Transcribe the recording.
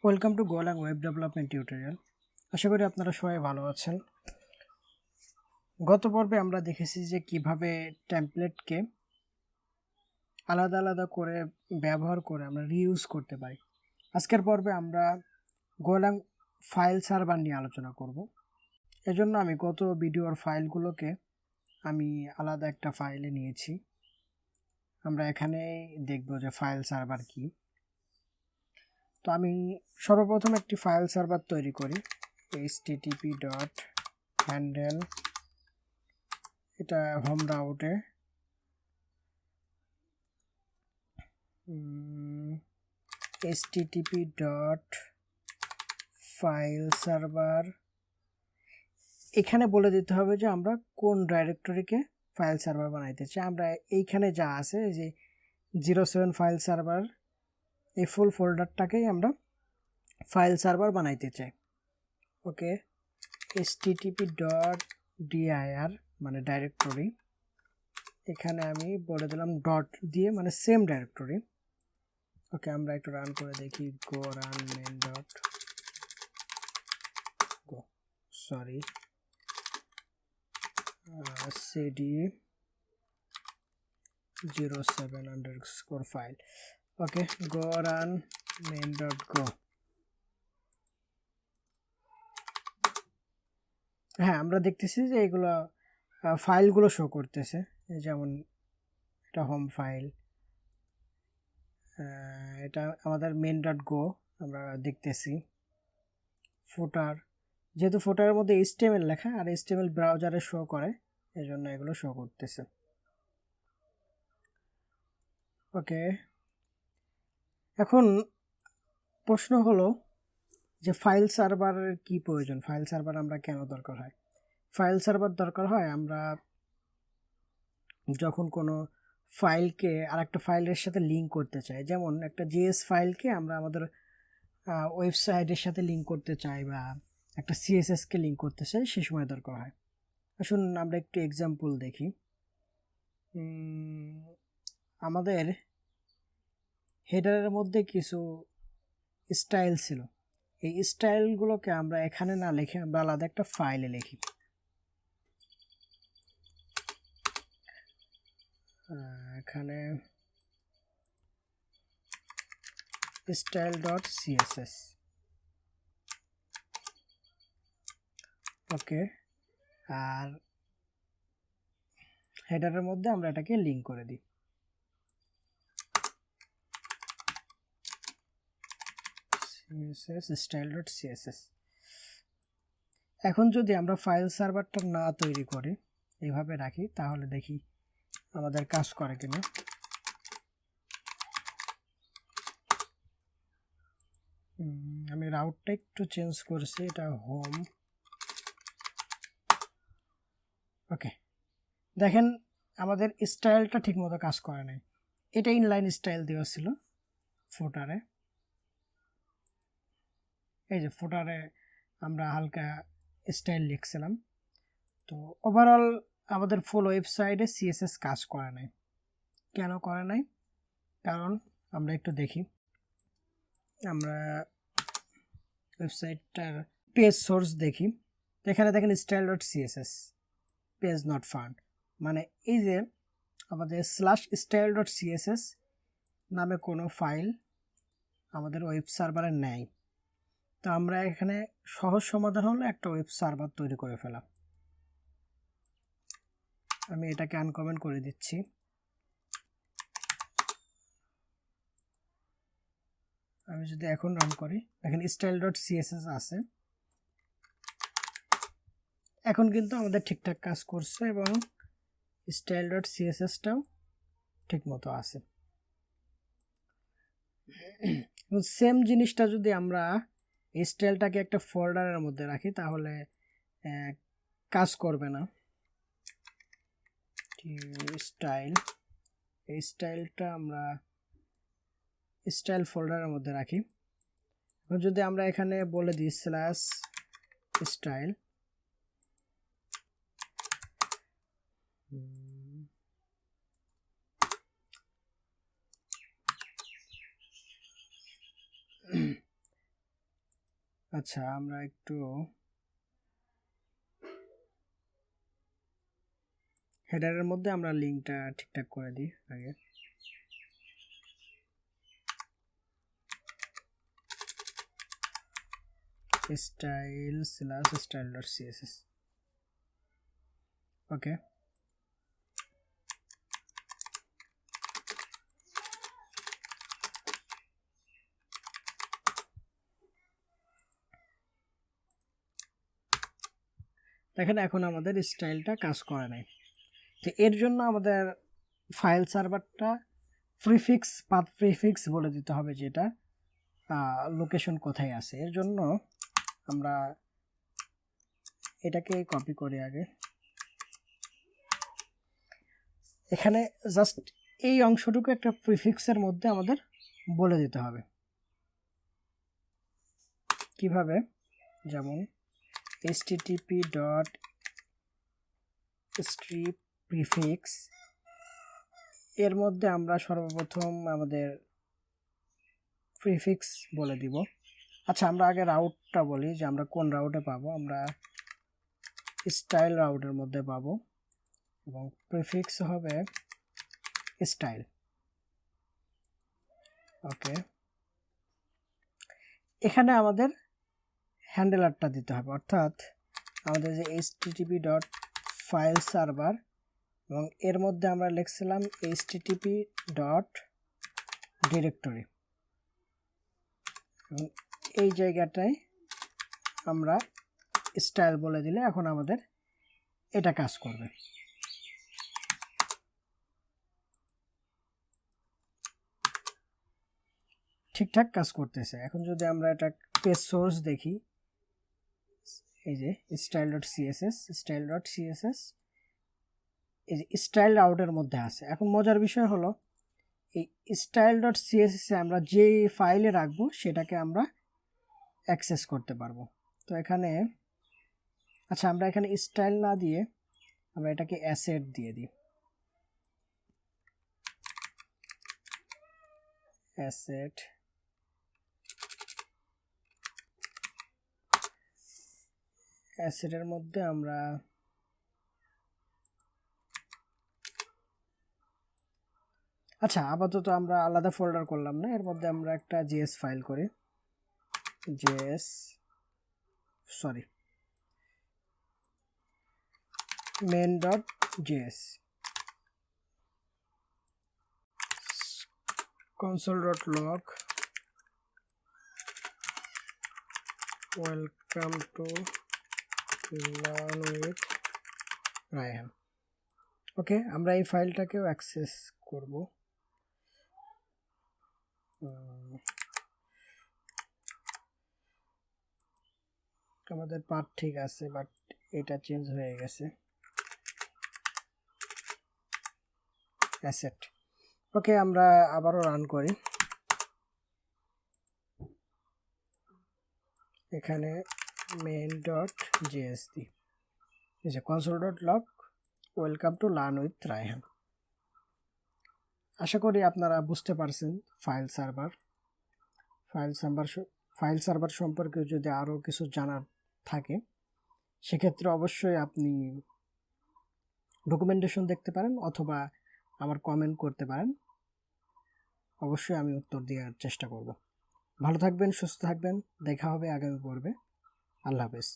Welcome to Golang web development tutorial. আশা করি আপনারা সবাই ভালো আছেন। গত পর্বে আমরা দেখেছি যে কিভাবে টেমপ্লেটকে আলাদা আলাদা করে ব্যবহার করে আমরা রিইউজ করতে পারি। আজকের পর্বে আমরা গোলাং ফাইল সার্ভার নিয়ে আলোচনা করব। এজন্য আমি গত ভিডিওর ফাইলগুলোকে আমি আলাদা একটা ফাইলে নিয়েছি। আমরা এখানে দেখব যে ফাইল সার্ভার কি। তো আমি সর্বপ্রথম একটি ফাইল সার্ভার তৈরি করি, http.handle, এটা হোম রাউটে http.fileserver, এখানে বলে দিতে হবে যে আমরা কোন ডাইরেক্টরিকে ফাইল সার্ভার বানাইতে চাই। আমরা এইখানে যা আছে যে 07 ফাইল সার্ভার, এই ফুল ফোল্ডারটাকেই আমরা ফাইল সার্ভার বানাইতে চাই। ওকে, http.dir মানে ডাইরেক্টরি, এখানে আমি বলে দিলাম ডট দিয়ে মানে সেম ডাইরেক্টরি। ওকে, আমরা একটু রান করে দেখি, go run main dot go, sorry cd 07 file. Okay, go run main dot go. হ্যাঁ, আমরা দেখতেছি যে এগুলো ফাইলগুলো শো করতেছে, যেমন এটা হোম ফাইল, এটা আমাদের মেন ডট গো আমরা দেখতেছি। ফুটার, যেহেতু ফুটারের মধ্যে HTML লেখা আর HTML ব্রাউজারে শো করে, এই জন্য এগুলো শো করতেছে। ওকে, এখন প্রশ্ন হলো যে ফাইল সার্ভারের কি প্রয়োজন, ফাইল সার্ভার আমরা কেন দরকার হয়। ফাইল সার্ভার দরকার হয় আমরা যখন কোনো ফাইলকে আরেকটা ফাইলের সাথে লিঙ্ক করতে চাই, যেমন একটা JS ফাইলকে আমরা আমাদের ওয়েবসাইটের সাথে লিঙ্ক করতে চাই বা একটা CSSকে লিঙ্ক করতে চাই, সে সময় দরকার হয়। আসুন আমরা একটু এক্সাম্পল দেখি। আমাদের হেডারের মধ্যে কিছু স্টাইল ছিল, এই স্টাইলগুলোকে আমরা এখানে না লিখে আমরা আলাদা একটা ফাইলে লিখি। এখানে style.css। ওকে, আর হেডারের মধ্যে আমরা এটাকে লিঙ্ক করে দিই। style.css। এখন যদি আমরা ফাইল সার্ভারটা না তৈরি করি, এইভাবে রাখি, তাহলে দেখি আমাদের কাজ করে কিনা। আমি রাউটটা একটু চেঞ্জ করেছি, এটা হোম। ওকে, দেখেন আমাদের স্টাইলটা ঠিকমতো কাজ করে নাই। এটা ইনলাইন স্টাইল দেওয়া ছিল ফুটারে, এই যে ফুটারে আমরা হালকা স্টাইল লিখছিলাম। তো ওভারঅল আমাদের ফুল ওয়েবসাইটে CSS কাজ করে নাই। কেন করে নাই? কারণ আমরা একটু দেখি, আমরা ওয়েবসাইটটার পেজ সোর্স দেখি, এখানে দেখেন style.css পেজ নট ফাউন্ড, মানে এই যে আমাদের /style.css নামে কোনো ফাইল আমাদের ওয়েব সার্ভারে নেই। তো আমরা এখানে সহজ সমাধান হলো একটা ওয়েব সার্ভার তৈরি করে ফেলা। আমি এটাকে আনকমেন্ট করে দিচ্ছি। আমি যদি এখন রান করি, দেখেন style.css আছে, এখন কিন্তু আমাদের ঠিকঠাক কাজ করছে এবং style.cssটাও ঠিক মতো আছে। সেম জিনিসটা যদি আমরা স্টাইলটাকে একটা ফোল্ডারের মধ্যে রাখি, তাহলে কাজ করবে না। স্টাইল, এই স্টাইলটা আমরা স্টাইল ফোল্ডারের মধ্যে রাখি। এখন যদি আমরা এখানে বলে দিই /style, আচ্ছা, আমরা একটু হেডারের মধ্যে আমরা লিঙ্কটা ঠিকঠাক করে দিই আগে। style/style.css ওকে। দেখেন এখন আমাদের স্টাইলটা কাজ করে নাই। তো এর জন্য আমাদের ফাইল সার্ভারটা পাথ প্রিফিক্স বলে দিতে হবে, যেটা লোকেশন কোথায় আছে। এর জন্য আমরা এটাকে কপি করি আগে, এখানে জাস্ট এই অংশটুকু একটা প্রিফিক্সের মধ্যে আমাদের বলে দিতে হবে। কিভাবে? যেমন http.strip prefix, এর মধ্যে আমরা সর্বপ্রথম আমাদের প্রিফিক্স বলে দিব। আচ্ছা, আমরা আগে রাউটটা বলি যে আমরা কোন রাউটে পাবো। আমরা স্টাইল রাউটের মধ্যে পাবো এবং প্রিফিক্স হবে স্টাইল। ওকে, এখানে আমাদের হ্যান্ডেলারটা দিতে হবে, অর্থাৎ আমাদের যে http.fileserver এবং এর মধ্যে আমরা লিখছিলাম http.directory, এবং এই জায়গাটায় আমরা স্টাইল বলে দিলে এখন আমাদের এটা কাজ করবে। ঠিকঠাক কাজ করতেছে। এখন যদি আমরা এটা পেজ সোর্স দেখি, এই যে style.css এই যে স্টাইল রাউটের মধ্যে আছে। এখন মজার বিষয় হলো এই style.css আমরা যে ফাইলে রাখবো সেটাকে আমরা অ্যাক্সেস করতে পারবো। তো এখানে আচ্ছা, আমরা এখানে স্টাইল না দিয়ে আমরা এটাকে অ্যাসেট দিয়ে দিই। অ্যাসেট, অ্যাসেটের মধ্যে আমরা আচ্ছা আপাতত আমরা আলাদা ফোল্ডার করলাম না, এর মধ্যে আমরা একটা জেএস ফাইল করি। main.js console.log welcome to learn with Raihan। ওকে, আমরা এই ফাইলটাকেও অ্যাক্সেস করব। আমাদের পাথ ঠিক আছে, বাট এটা চেঞ্জ হয়ে গেছে। অ্যাসেট, ওকে, আমরা আবারও রান করি। এখানে main.js দিই, এই যে console.log welcome to learn with Raihan. আশা করি আপনারা বুঝতে পারছেন ফাইল সার্ভার সম্পর্কে যদি আরও কিছু জানার থাকে সেক্ষেত্রে অবশ্যই আপনি ডকুমেন্টেশন দেখতে পারেন অথবা আমার কমেন্ট করতে পারেন, অবশ্যই আমি উত্তর দেওয়ার চেষ্টা করব। ভালো থাকবেন, সুস্থ থাকবেন, দেখা হবে আগামী পর্বে। আল্লাহ হাফেজ।